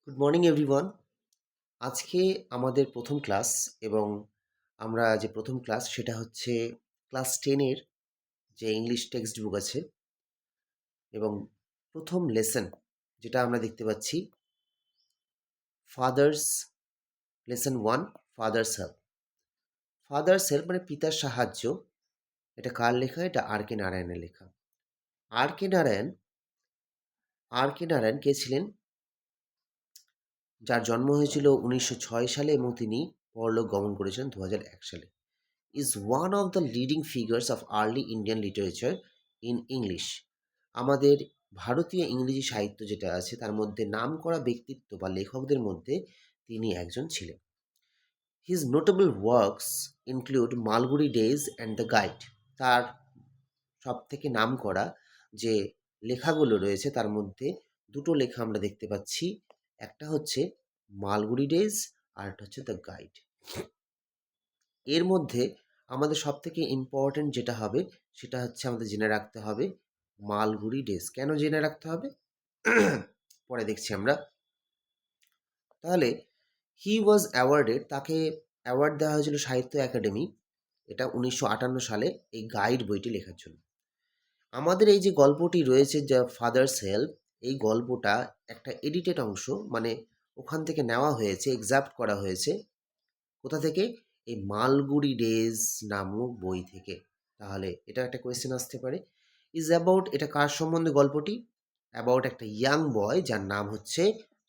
Good morning everyone. আজকে আমাদের প্রথম ক্লাস এবং আমরা যে প্রথম ক্লাস সেটা হচ্ছে ক্লাস 10-এর যে ইংলিশ টেক্সট বুক আছে এবং প্রথম লেসন যেটা আমরা দেখতে পাচ্ছি father's lesson 1 father's help. Father's help মানে পিতার সাহায্য। এটা কার লেখা? এটা আর কে নারায়ণের লেখা। আর কে নারায়ণ কে ছিলেন? যার জন্ম হয়েছিল 1906 সালে এবং তিনি পরলোক গমন করেছিলেন 2001 সালে। is one of the leading figures of early Indian literature in English. আমাদের ভারতীয় ইংরেজি সাহিত্য যেটা আছে তার মধ্যে নামকরা ব্যক্তিত্ব বা লেখকদের মধ্যে তিনি একজন ছিলেন। His notable works include Malgudi days and the guide. তার সব থেকে নামকরা যে লেখাগুলো রয়েছে তার মধ্যে দুটো লেখা আমরা দেখতে পাচ্ছি। একটা হচ্ছে মালগুড়ি ডেজ আর একটা হচ্ছে দ্য গাইড। এর মধ্যে আমাদের সবথেকে ইম্পর্ট্যান্ট যেটা হবে সেটা হচ্ছে আমাদের জেনে রাখতে হবে মালগুড়ি ডেজ। কেন জেনে রাখতে হবে পরে দেখছি আমরা। তাহলে হি ওয়াজ অ্যাওয়ার্ডেড, তাকে অ্যাওয়ার্ড দেওয়া হয়েছিল সাহিত্য একাডেমি, এটা 1958 সালে এই গাইড বইটি লেখার জন্য। আমাদের এই যে গল্পটি রয়েছে যা ফাদার্স হেল্প, এই গল্পটা একটা এডিটেড অংশ, মানে ওখান থেকে নেওয়া হয়েছে, এক্সাপ্ট করা হয়েছে। কোথা থেকে? এই মালগুড়ি ডেজ নামক বই থেকে। তাহলে এটা একটা কোয়েশ্চেন আসতে পারে। ইজ অ্যাবাউট, এটা কার সম্বন্ধে গল্পটি? অ্যাবাউট একটা ইয়াং বয় যার নাম হচ্ছে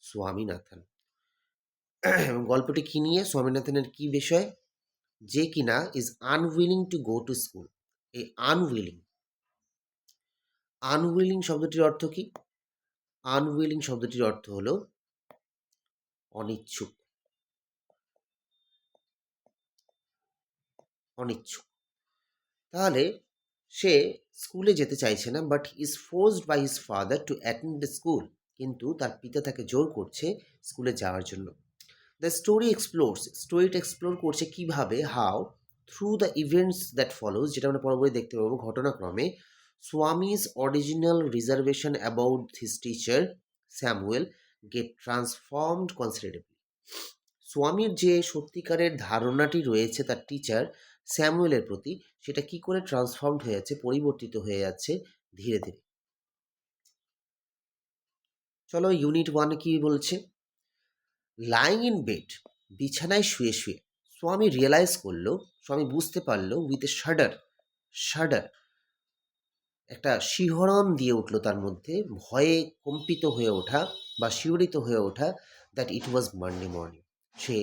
স্বামীনাথন। এবং গল্পটি কি নিয়ে? স্বামীনাথনের কি বিষয়? যে কিনা is unwilling to go to school. এই আনউইলিং শব্দটির অর্থ কি? আনউইলিং শব্দটির অর্থ হলো অনিচ্ছুক। অনিচ্ছুক। তাহলে সে স্কুলে যেতে চাইছে না, but is forced by his father to attend the school. কিন্তু তার পিতা তাকে জোর করছে স্কুলে যাওয়ার জন্য। দ্য স্টোরিটা এক্সপ্লোর করছে কিভাবে? How? Through the events that follows, যেটা আমরা পরবর্তী দেখতে পাবো ঘটনাক্রমে। স্বামীজ original reservation about his teacher Samuel get transformed considerably. স্বামীর যে সত্যিকারের ধারণাটি রয়েছে তার টিচার স্যামুয়েলের প্রতি, সেটা কি করে ট্রান্সফর্মড হয়ে যাচ্ছে, পরিবর্তিত হয়ে যাচ্ছে ধীরে ধীরে। চলো ইউনিট 1 কি বলছে? লাইং ইন বেড, বিছানায় শুয়ে শুয়ে স্বামী রিয়েলাইজ করলো, স্বামী বুঝতে পারলো, উইথ এ শাডার, একটা শিহরণ দিয়ে উঠলো তার মধ্যে, ভয়ে কম্পিত হয়ে ওঠা বা শিহরিত হয়ে ওঠা, that it was Monday morning. সে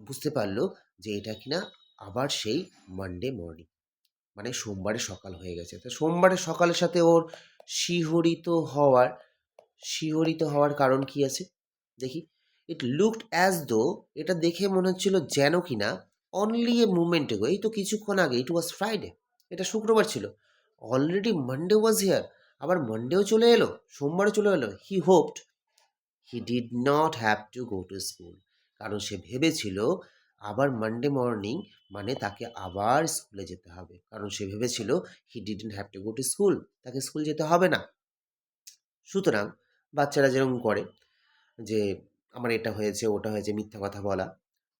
বুঝতে পারলো যে এটা কিনা আবার সেই মানডে মর্নিং, মানে সোমবারের সকাল হয়ে গেছে। তো সোমবারের সকালের সাথে ওর শিহরিত হওয়ার কারণ কি আছে দেখি। ইট লুকড অ্যাজ দো, এটা দেখে মনে হচ্ছিল যেন কিনা অনলি এ মুভমেন্ট এগো, এই তো কিছুক্ষণ আগে ইট ওয়াজ ফ্রাইডে, এটা শুক্রবার ছিল, অলরেডি মানডে ওয়াজ হিয়ার, আবার মানডেও চলে এলো, সোমবারও চলে এলো। He hoped he did not have to go to school, কারণ সে ভেবেছিল আবার মানডে মর্নিং মানে তাকে আবার স্কুলে যেতে হবে, কারণ সে ভেবেছিল he didn't have to go to school, তাকে স্কুল যেতে হবে না। সুতরাং বাচ্চারা যেরকম করে যে আমার এটা হয়েছে ওটা হয়েছে, মিথ্যা কথা বলা।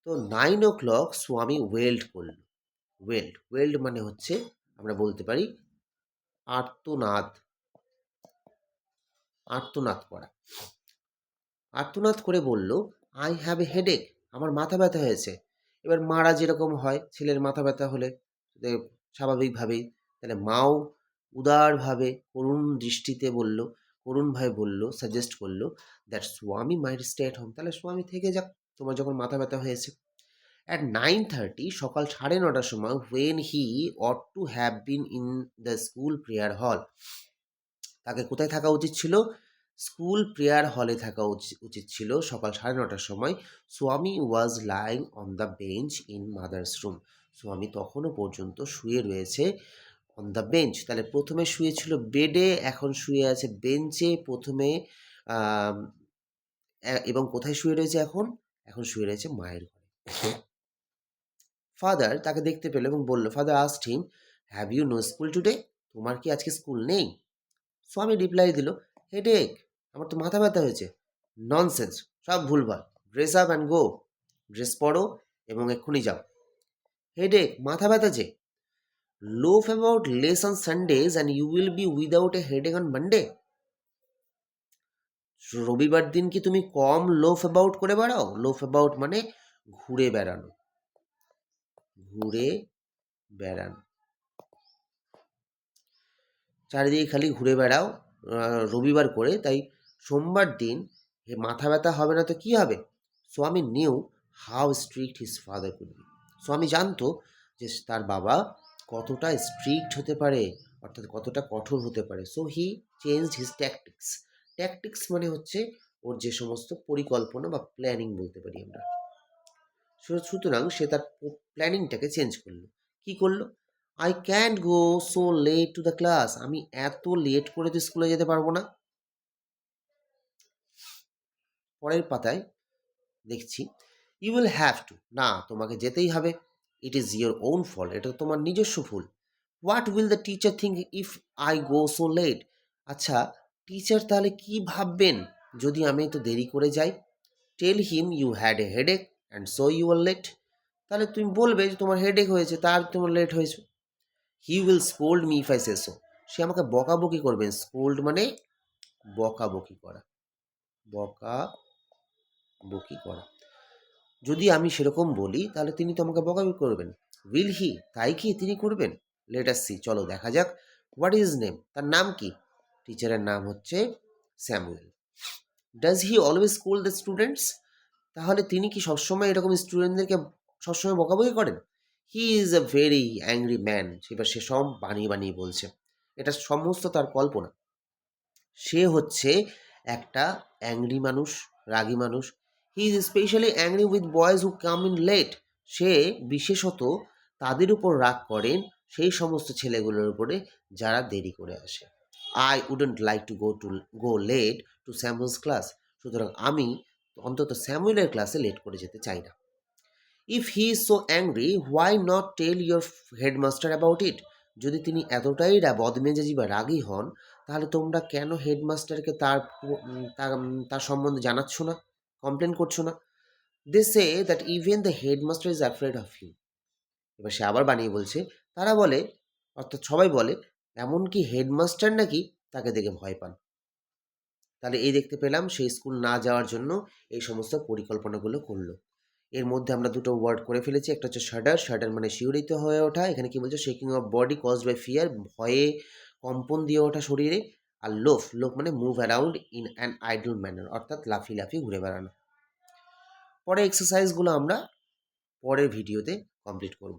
তো 9 o'clock স্বামী ওয়েল্ড করল। ওয়েল্ড মানে হচ্ছে আমরা বলতে পারি আর্তনাদ, করা। আর্তনাদ করে বলল, আই হ্যাভ এ হেডেক, আমার মাথা ব্যথা হয়েছে। এবার মারা যেরকম হয় ছেলের মাথা ব্যথা হলে স্বাভাবিকভাবেই, তাহলে মাও উদারভাবে করুণ দৃষ্টিতে বলল, করুণভাবে বলল, সাজেস্ট করলো দ্যাট স্বামী মাইট স্টে এট হোম, তাহলে স্বামী থেকে যাক তোমার যখন মাথা ব্যথা হয়েছে। অ্যাট 9:30, সকাল 9:30 সময়, when he ought to have been in the school prayer hall, তাকে কোথায় থাকা উচিত ছিল? স্কুল প্রেয়ার হলে থাকা উচিত ছিল সকাল 9:30 সময়। স্বামী was lying on the bench in mother's room, স্বামী তখনও পর্যন্ত শুয়ে রয়েছে অন দ্য বেঞ্চ। তাহলে প্রথমে শুয়েছিল বেডে, এখন শুয়ে আছে বেঞ্চে প্রথমে, এবং কোথায় শুয়ে রয়েছে এখন? এখন শুয়ে রয়েছে মায়ের ঘরে। ফাদার তাকে দেখতে পেল এবং বলল, father asked him, have you no school today, তোমার কি আজকে স্কুল নেই? স্বামী রিপ্লাই দিল, হেডেক, আমার তো মাথা ব্যথা হয়েছে। ননসেন্স, সব ভুলভাল। Dress up and go, dress পরো এবং এক্ষুনি যাও। হেডেক, মাথা ব্যথা যে। Loaf about less on Sundays and you will be without a headache on Monday. রবিবার দিন কি তুমি কম লোফ অ্যাবাউট করে বেড়াও? লোফ অ্যাবাউট মানে ঘুরে বেড়ানো, ঘুরে বেড়ানো, চারিদিকে খালি ঘুরে বেড়াও রবিবার করে, তাই সোমবার দিন মাথা ব্যথা হবে না তো কী হবে? স্বামী new how strict his father could be. স্বামী জানতো যে তার বাবা কতটা স্ট্রিক্ট হতে পারে, অর্থাৎ কতটা কঠোর হতে পারে। So he changed his tactics. Tactics মানে হচ্ছে ওর যে সমস্ত পরিকল্পনা বা প্ল্যানিং বলতে পারি আমরা। সুতরাং সে তার প্ল্যানিংটাকে চেঞ্জ করলো। কি করলো? I can't go so late to the class. আমি এত লেট করে তো স্কুলে যেতে পারবো না। পরের পাতায় দেখছি, ইউ উইল হ্যাভ টু। না, তোমাকে যেতেই হবে। It is your own fault, এটা তোমার নিজস্ব ভুল। What will the teacher think if I go so late. আচ্ছা, টিচার তাহলে কি ভাববেন যদি আমি একটু দেরি করে যাই? Tell him you had a headache and so you are late. তাহলে তুমি বলবে যে তোমার হেডেক হয়েছে, তার তোমার লেট হয়েছে। He will scold me if I say so. সে আমাকে বকাবকি করবেন। স্কোল্ড মানে বকাবকি করা, বকাবকি করা। যদি আমি সেরকম বলি তাহলে তিনি তো আমাকে বকাবকি করবেন। উইল হি, তাই কি তিনি করবেন? লেট আস সি, চলো দেখা যাক। হোয়াট ইজ নেম, তার নাম কি? টিচারের নাম হচ্ছে Samuel. Does he always school the students. তাহলে তিনি কি সবসময় এরকম স্টুডেন্টদেরকে সবসময় বকাবকি করেন? He is a very angry man. এবার সে সব বানিয়ে বানিয়ে বলছে, এটা সমস্ত তার কল্পনা। সে হচ্ছে একটা অ্যাংরি মানুষ, রাগী মানুষ। He is specially angry with boys who come in late. সে বিশেষত তাদের উপর রাগ করেন, সেই সমস্ত ছেলেগুলোর উপরে যারা দেরি করে আসে। I wouldn't like to go late to Samuel's class. সুতরাং আমি অন্তত স্যামুয়েলের ক্লাসে লেট করে যেতে চাই না। If he is so angry why not tell your headmaster about it. যদি তিনি এতটাই বদমেজাজি বা রাগী হন, তাহলে তোমরা কেন হেডমাস্টারকে তার সম্বন্ধে জানাচ্ছ না, কমপ্লেন করছো না? They say that even the headmaster is afraid of him. এবার সে আবার বানিয়ে বলছে, তারা বলে, অর্থাৎ সবাই বলে, এমনকি হেডমাস্টার নাকি তাকে দেখে ভয় পান। তাহলে এই দেখতে পেলাম সেই স্কুল না যাওয়ার জন্য এই সমস্ত পরিকল্পনাগুলো করলো। এর মধ্যে আমরা দুটো ওয়ার্ড করে ফেলেছি, একটা হচ্ছে শাডার। শাডার মানে শিহরিত হয়ে ওঠা। এখানে কি বলছে? Shaking of body caused by fear, ভয়ে কম্পন দিয়ে ওঠা শরীরে। আর লোফ, লোফ মানে move around in an idle manner, অর্থাৎ লাফিয়ে লাফিয়ে ঘুরে বেড়ানো। পরে এক্সারসাইজগুলো আমরা পরের ভিডিওতে কমপ্লিট করব।